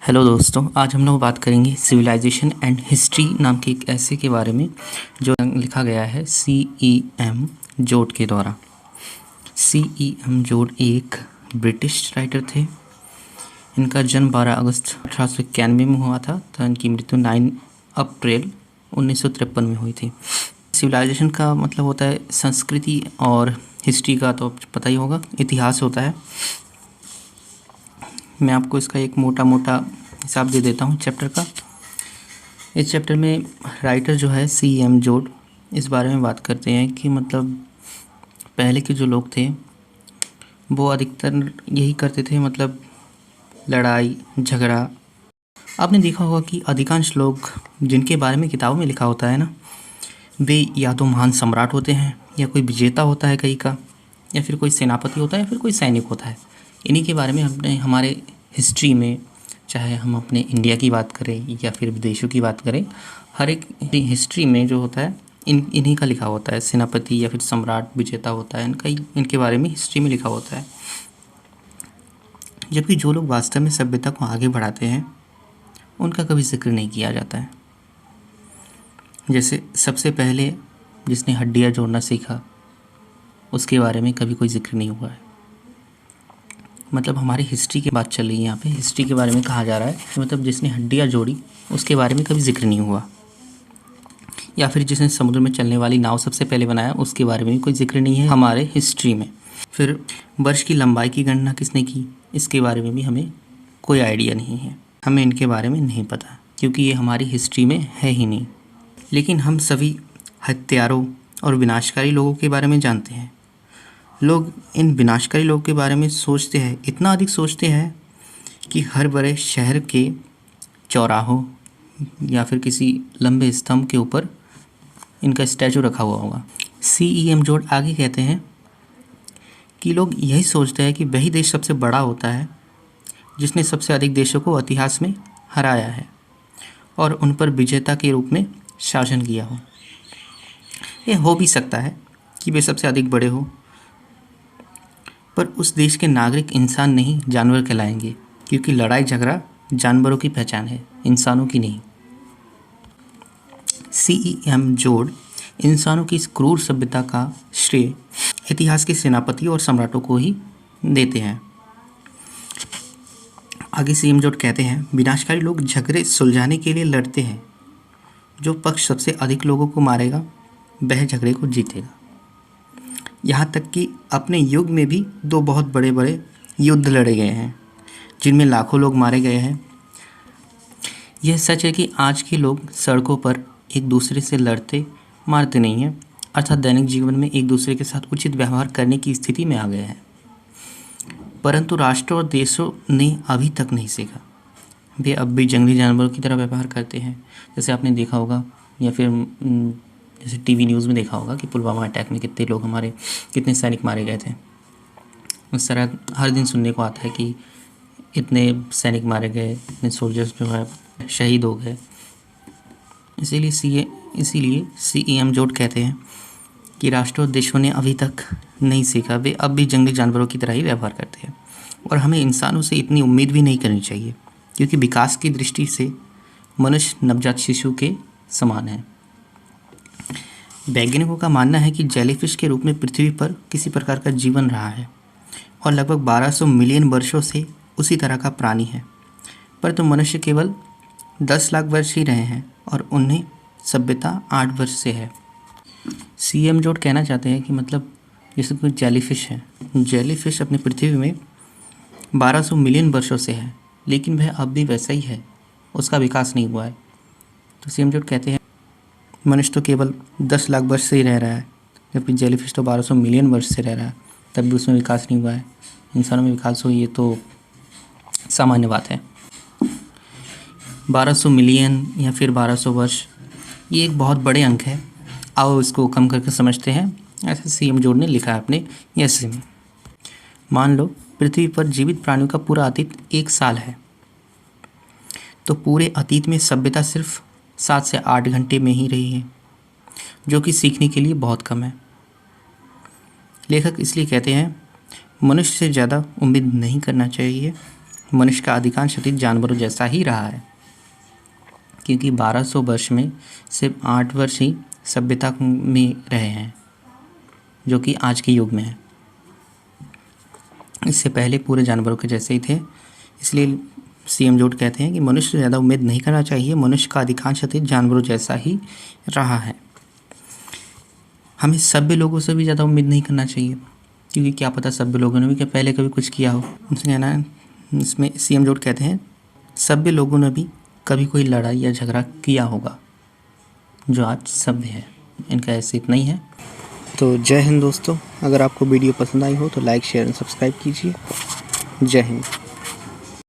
Hello दोस्तों, आज हम लोग बात करेंगे सिविलाइजेशन एंड हिस्ट्री नाम के एक ऐसे के बारे में जो लिखा गया है C.E.M. जोड के द्वारा। C.E.M. जोड एक ब्रिटिश राइटर थे। इनका जन्म 12 अगस्त 1891 में हुआ था तो इनकी मृत्यु 9 अप्रैल 1953 में हुई थी। सिविलाइजेशन का मतलब होता है संस्कृति और हिस्ट्री का तो पता ही होगा, इतिहास होता है। मैं आपको इसका एक मोटा मोटा हिसाब दे देता हूँ चैप्टर का। इस चैप्टर में राइटर जो है C.E.M. जोड इस बारे में बात करते हैं कि मतलब पहले के जो लोग थे वो अधिकतर यही करते थे, मतलब लड़ाई झगड़ा। आपने देखा होगा कि अधिकांश लोग जिनके बारे में किताबों में लिखा होता है ना, वे या तो महान सम्राट होते हैं या कोई विजेता होता है कहीं का, या फिर कोई सेनापति होता है या फिर कोई सैनिक होता है। इन्हीं के बारे में हमने हमारे हिस्ट्री में, चाहे हम अपने इंडिया की बात करें या फिर विदेशों की बात करें, हर एक हिस्ट्री में जो होता है इन्हीं का लिखा होता है। सेनापति या फिर सम्राट विजेता होता है, इनके बारे में हिस्ट्री में लिखा होता है। जबकि जो लोग वास्तव में सभ्यता को आगे बढ़ाते हैं उनका कभी जिक्र नहीं किया जाता है। जैसे सबसे पहले जिसने हड्डियाँ जोड़ना सीखा उसके बारे में कभी कोई जिक्र नहीं हुआ है। मतलब हमारी हिस्ट्री की बात चल रही है यहाँ पे, हिस्ट्री के बारे में कहा जा रहा है, मतलब जिसने हड्डियाँ जोड़ी उसके बारे में कभी जिक्र नहीं हुआ। या फिर जिसने समुद्र में चलने वाली नाव सबसे पहले बनाया उसके बारे में भी कोई जिक्र नहीं है हमारे हिस्ट्री में। फिर वर्ष की लंबाई की गणना किसने की इसके बारे में भी हमें कोई आइडिया नहीं है, हमें इनके बारे में नहीं पता क्योंकि ये हमारी हिस्ट्री में है ही नहीं। लेकिन हम सभी हत्यारों और विनाशकारी लोगों के बारे में जानते हैं। लोग इन विनाशकारी लोगों के बारे में सोचते हैं, इतना अधिक सोचते हैं कि हर बड़े शहर के चौराहों या फिर किसी लंबे स्तंभ के ऊपर इनका स्टैचू रखा हुआ होगा। C.E.M. जोड आगे कहते हैं कि लोग यही सोचते हैं कि वही देश सबसे बड़ा होता है जिसने सबसे अधिक देशों को इतिहास में हराया है और उन पर विजेता के रूप में शासन किया हो। ये हो भी सकता है कि वे सबसे अधिक बड़े हो, पर उस देश के नागरिक इंसान नहीं जानवर कहलाएंगे, क्योंकि लड़ाई झगड़ा जानवरों की पहचान है, इंसानों की नहीं। C.E.M. जोड इंसानों की इस क्रूर सभ्यता का श्रेय इतिहास के सेनापति और सम्राटों को ही देते हैं। आगे C.E.M. जोड कहते हैं, विनाशकारी लोग झगड़े सुलझाने के लिए लड़ते हैं। जो पक्ष सबसे अधिक लोगों को मारेगा वह झगड़े को जीतेगा। यहाँ तक कि अपने युग में भी दो बहुत बड़े बड़े युद्ध लड़े गए हैं जिनमें लाखों लोग मारे गए हैं। यह सच है कि आज के लोग सड़कों पर एक दूसरे से लड़ते मारते नहीं हैं, अर्थात दैनिक जीवन में एक दूसरे के साथ उचित व्यवहार करने की स्थिति में आ गए हैं। परंतु राष्ट्र और देशों ने अभी तक नहीं सीखा। वे अब भी जंगली जानवरों की तरह व्यवहार करते हैं। जैसे आपने देखा होगा या फिर जैसे टीवी न्यूज़ में देखा होगा कि पुलवामा अटैक में कितने लोग हमारे, कितने सैनिक मारे गए थे। उस तरह हर दिन सुनने को आता है कि इतने सैनिक मारे गए, इतने सोल्जर्स जो है शहीद हो गए। इसीलिए C.E.M. जोड कहते हैं कि राष्ट्र और देशों ने अभी तक नहीं सीखा, वे अब भी जंगली जानवरों की तरह ही व्यवहार करते हैं। और हमें इंसानों से इतनी उम्मीद भी नहीं करनी चाहिए, क्योंकि विकास की दृष्टि से मनुष्य नवजात शिशु के समान है। वैज्ञानिकों का मानना है कि जेलीफिश के रूप में पृथ्वी पर किसी प्रकार का जीवन रहा है और लगभग 1200 मिलियन वर्षों से उसी तरह का प्राणी है, परंतु मनुष्य केवल 10 लाख वर्ष ही रहे हैं और उन्हें सभ्यता 8 वर्ष से है। C.E.M. जोड कहना चाहते हैं कि मतलब जैसे कोई जेलीफिश है, जेलीफिश अपनी पृथ्वी में 1200 मिलियन वर्षों से है, लेकिन वह अब भी वैसा ही है, उसका विकास नहीं हुआ है। तो C.E.M. जोड कहते हैं मनुष्य तो केवल 10 लाख वर्ष से ही रह रहा है, जबकि जेलीफिश तो 1200 मिलियन वर्ष से रह रहा है, तब भी उसमें विकास नहीं हुआ है। इंसानों में विकास हो ये तो सामान्य बात है। 1200 मिलियन या फिर 1200 वर्ष ये एक बहुत बड़े अंक है। आओ इसको कम करके समझते हैं। ऐसे C.E.M. जोड ने लिखा है अपने ऐसे में। मान लो पृथ्वी पर जीवित प्राणियों का पूरा अतीत 1 साल है, तो पूरे अतीत में सभ्यता सिर्फ 7 से 8 घंटे में ही रही है, जो कि सीखने के लिए बहुत कम है। लेखक इसलिए कहते हैं मनुष्य से ज़्यादा उम्मीद नहीं करना चाहिए, मनुष्य का अधिकांश अतीत जानवरों जैसा ही रहा है, क्योंकि 1200 वर्ष में सिर्फ 8 वर्ष ही सभ्यता में रहे हैं, जो कि आज के युग में है। इससे पहले पूरे जानवरों के जैसे ही थे। इसलिए सीएम जोड कहते हैं कि मनुष्य से ज़्यादा उम्मीद नहीं करना चाहिए, मनुष्य का अधिकांश अतीत जानवरों जैसा ही रहा है। हमें सभ्य लोगों से भी ज़्यादा उम्मीद नहीं करना चाहिए, क्योंकि क्या पता सभ्य लोगों ने भी क्या पहले कभी कुछ किया हो। उनसे कहना है, इसमें सीएम जोड कहते हैं सभ्य लोगों ने भी कभी कोई लड़ाई या झगड़ा किया होगा जो आज सभ्य है। इनका ऐसे इतना ही है। तो जय हिंद दोस्तों, अगर आपको वीडियो पसंद आई हो तो लाइक शेयर एंड सब्सक्राइब कीजिए। जय हिंद।